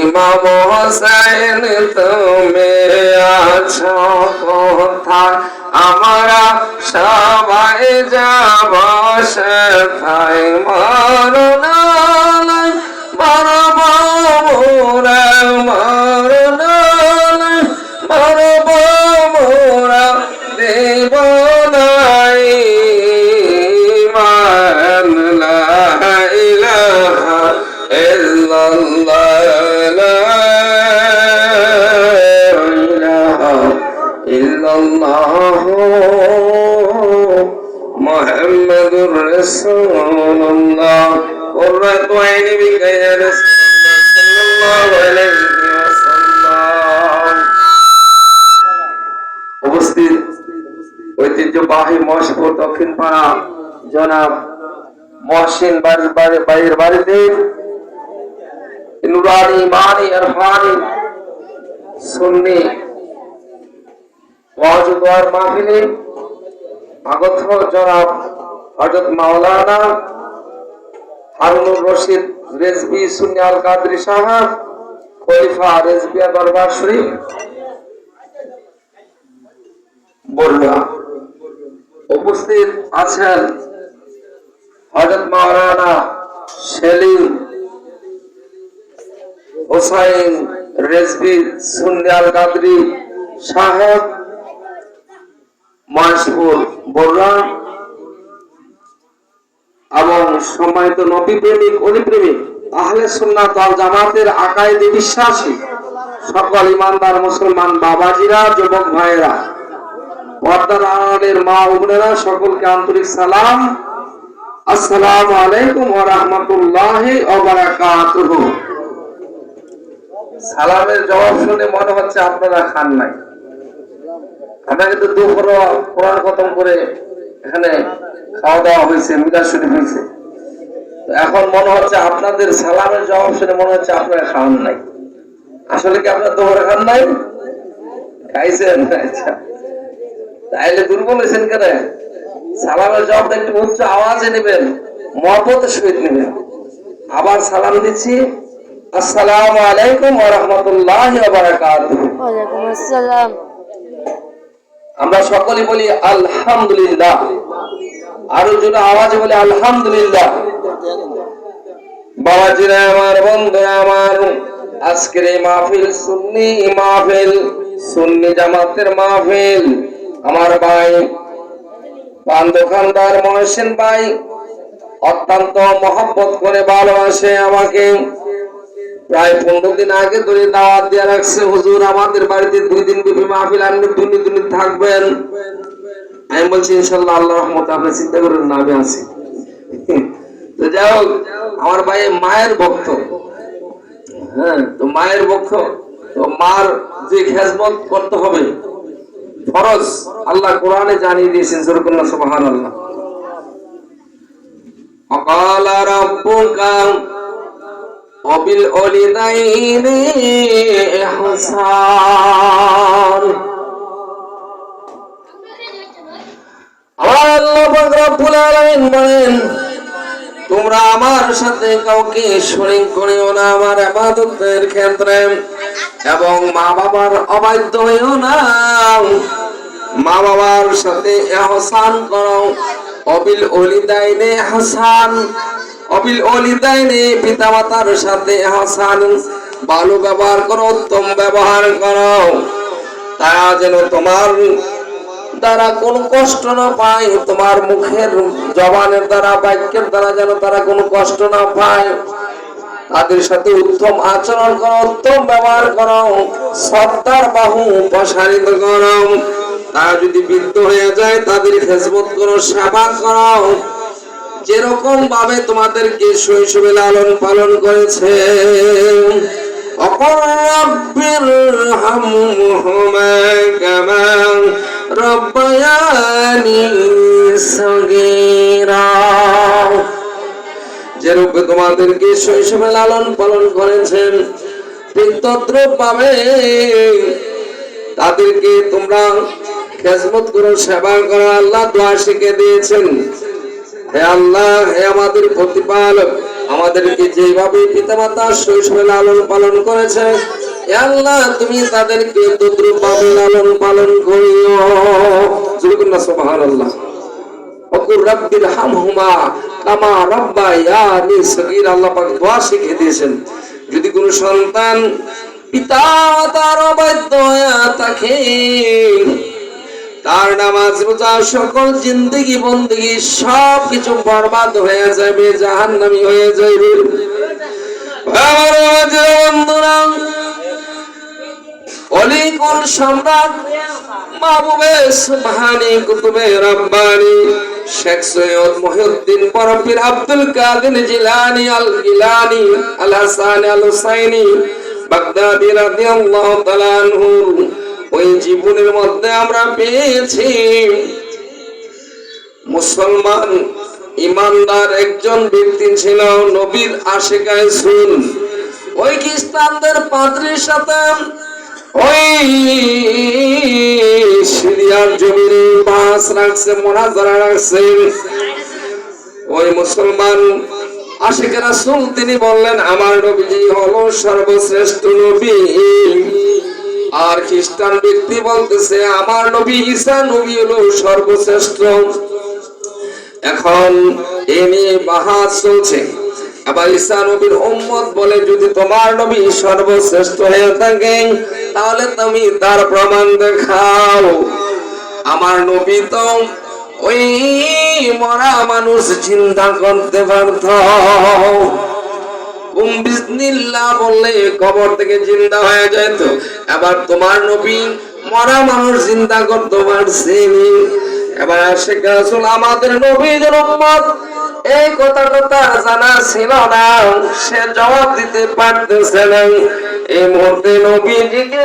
ইমাম হোসেন তুমি আছো কোথায়, আমরা সবাই যাব সেথায় মরণ মরব মোরা, মরণ মরব মোরা, দেব নাই মান লা ইলাহা ইল্লাল্লাহ, লা ইলাহা ইল্লাল্লাহ মুহাম্মাদুর রাসূলুল্লাহ। কুররাতু আইনি বিকা ইয়া রাসূলুল্লাহ সাল্লাল্লাহু আলাইহি ওয়াসাল্লাম। উপস্থিত ঐতিহ্যবাহী মহেশপুর দক্ষিণ পাড়া জনাব মহসিন বাড়ির বাড়িতে নুরানি ইমানি ইরফানি সুন্নি ওয়াজ ও দোয়ার মাহফিলে আগত জনাব হযরত মাওলানা হারুনুর রশিদ রেজভী সুন্নি আল কাদরি সাহেব খলিফা রেজভিয়া দরবার শরীফ বড়ুয়া। উপস্থিত আছেন হযরত মাওলানা সেলিম হোসাইন রেজভী সুন্নি আল কাদরি সাহেব মহেশপুর বড়ুয়া, এবং সম্মানিত নবী প্রেমিক অলি প্রেমিক আহলে সুন্নাত ওয়াল জামাতের আকায়েদে বিশ্বাসী সকল ইমানদার মুসলমান বাবাজিরা, যুবক ভাইয়েরা, পর্দার আড়ালের মা ও বোনেরা, সকলকে আন্তরিক সালাম। আসসালামু আলাইকুম ওয়া রাহমাতুল্লাহি ওয়া বারাকাতুহু। সালামের জবাব শুনে মনে হচ্ছে আপনারা খান নাই। আমরা কিন্তু দুপুরে কোরআন খতম করে এখানে খাওয়া দাওয়া হয়েছে, মিলাদ শরীফ হয়েছে। এখন মনে হচ্ছে আপনাদের সালামের জবাব শুনে মনে হচ্ছে আপনারা খান নাই। আসলে কি আপনারা দুপুরে খান নাই? খাইছেন? আচ্ছা, তাইলে দুর্বল হয়েছেন কেন? সালামের জবাবটা একটু উচ্চ আওয়াজে নেবেন, মহব্বতের সহিত নেবেন। আবার সালাম দিচ্ছি, আসসালামু আলাইকুম ওয়া রাহমাতুল্লাহি ওয়া বারাকাতুহু। ওয়া আলাইকুম আসসালাম। আমরা সকলে বলি আলহামদুলিল্লাহ, আরো জোরে আওয়াজে বলি আলহামদুলিল্লাহ। বাবাজিরা আমার, বন্ধুরা আমার, আজকের এই মাহফিল সুন্নি জামাতের মাহফিল। আমার ভাই পান দোকানদার মহসিন ভাই অত্যন্ত মহব্বত করে ভালোবাসে আমাকে। প্রায় 15 দিন আগে ধরে দাওয়াত দিয়ে রাখছে, হুজুর আমাদের বাড়িতে 2 দিন ব্যাপী মাহফিল, আপনি দুনি থাকবেন। আমি বলছি ইনশাআল্লাহ, আল্লাহর রহমতে আপনি চিন্তা করেন না, আমি আছি। তো যাই হোক, আমার ভাই মায়ের ভক্ত, হ্যাঁ, তো মায়ের ভক্ত, তো মার যে খেজমত করতে হবে ফরজ, আল্লাহ কোরআনে জানিয়ে দিয়েছেন। সুবহানাল্লাহ, সুবহানাল্লাহ। ওয়াকালা রাব্বুকা ওয়াবিল ওয়ালিদাইনি ইহসান। আল্লাহ পাক রব্বুল আলামিন বলেন, তোমরা আমার সাথে কাউকে শরীক করিও না আমার ইবাদতের ক্ষেত্রে, এবং মা বাবার অবাধ্য হইও না। মা বাবার সাথে ইহসান করো। অবিল ওয়ালিদাইনি ইহসান, অবিল ওয়ালিদাইনি পিতামাতার সাথে ইহসান, ভালো ব্যবহার করো, উত্তম ব্যবহার করো, তারা যেন তোমার দ্বারা কোনো কষ্ট না পায়, তোমার মুখের জবানের দ্বারা, বাক্যের দ্বারা যেন তারা কোনো কষ্ট না পায়। তাদের সাথে উত্তম আচরণ করো, উত্তম ব্যবহার করো, শ্রদ্ধার বাহু প্রসারিত করো। তারা যদি বৃদ্ধ হয়ে যায় তাদের খেদমত করো, সেবা করো, যেরকম ভাবে তোমাদেরকে শৈশবে লালন পালন করেছে। যেরূপে তোমাদেরকে শৈশবে লালন পালন করেছেন, ঠিক তদ্রূপ ভাবে তাদেরকে তোমরা খেদমত করো, সেবা করো। আল্লাহ দোয়া শিখে দিয়েছেন, হে আল্লাহ, হে আমাদের প্রতিপালক, আমাদেরকে যেভাবে পিতামাতা শৈশবে লালন পালন করেছে, এ আল্লাহ তুমি তাদেরকে তদ্রূপভাবে লালন পালন করিও। সুবহানাল্লাহ। ওকুর রাব্বির হামহুমা কামা রাব্বায়ানি সগীরা। আল্লাহ পাক দোয়া শিখিয়ে দিয়েছেন, যদি কোন সন্তান পিতা তার অবাধ্য হয়ে থাকে, তার নামাজ রোজা সকল জিন্দেগি বন্দেগি সব কিছু বরবাদ হয়ে যাবে, জাহান্নামী হয়ে যাবে। আমার বন্ধুরা, অলিকুল সম্রাট মাহবুবে সুবহানী কুতুবে রব্বানী শেখ সৈয়দ মহিউদ্দিন বরফির আব্দুল কাদের জিলানী আল গিলানী আল হাসান আল হুসাইনী বাগদাদী রাদিয়াল্লাহু তাআলা আনহু ওই জীবনের মধ্যে আমরা পেয়েছি মুসলমান ইমানদার একজন ব্যক্তি ছিল, নবীর আশিকায়ে রাসূল। ওই খ্রিস্টানদের পাদ্রীর সাথে ওই সিরিয়ার জমিনে বাস রাখছে, মোনাজারা রাখছে। ওই মুসলমান আশিক রাসূল তিনি বললেন আমার নবীজি হলো সর্বশ্রেষ্ঠ নবী। আর খ্রিস্টান ব্যক্তি বলতেছে আমার নবী ঈসা নবী হলো সর্বশ্রেষ্ঠ। এখন এ নিয়ে বাহাস চলছে। আবার ঈসা নবীর উম্মত বলে যদি তোমার নবী সর্বশ্রেষ্ঠ হয়ে থাকে তাহলে তুমি তার প্রমাণ দেখাও। আমার নবী তো ওই মরা মানুষ চিন্তা করতে পারত, বিসমিল্লাহ বললে কবর থেকে জিন্দা হয়ে যেত। এবার তোমার নবী মরা মানুষ চিন্তা করতে পারছেন। এবার শেখ রাসূল আমাদের নবীর উম্মত এই কথাটা তার জানা ছিল না, সে জবাব দিতে পারতেছে না। এই মুহূর্তে নবীজিকে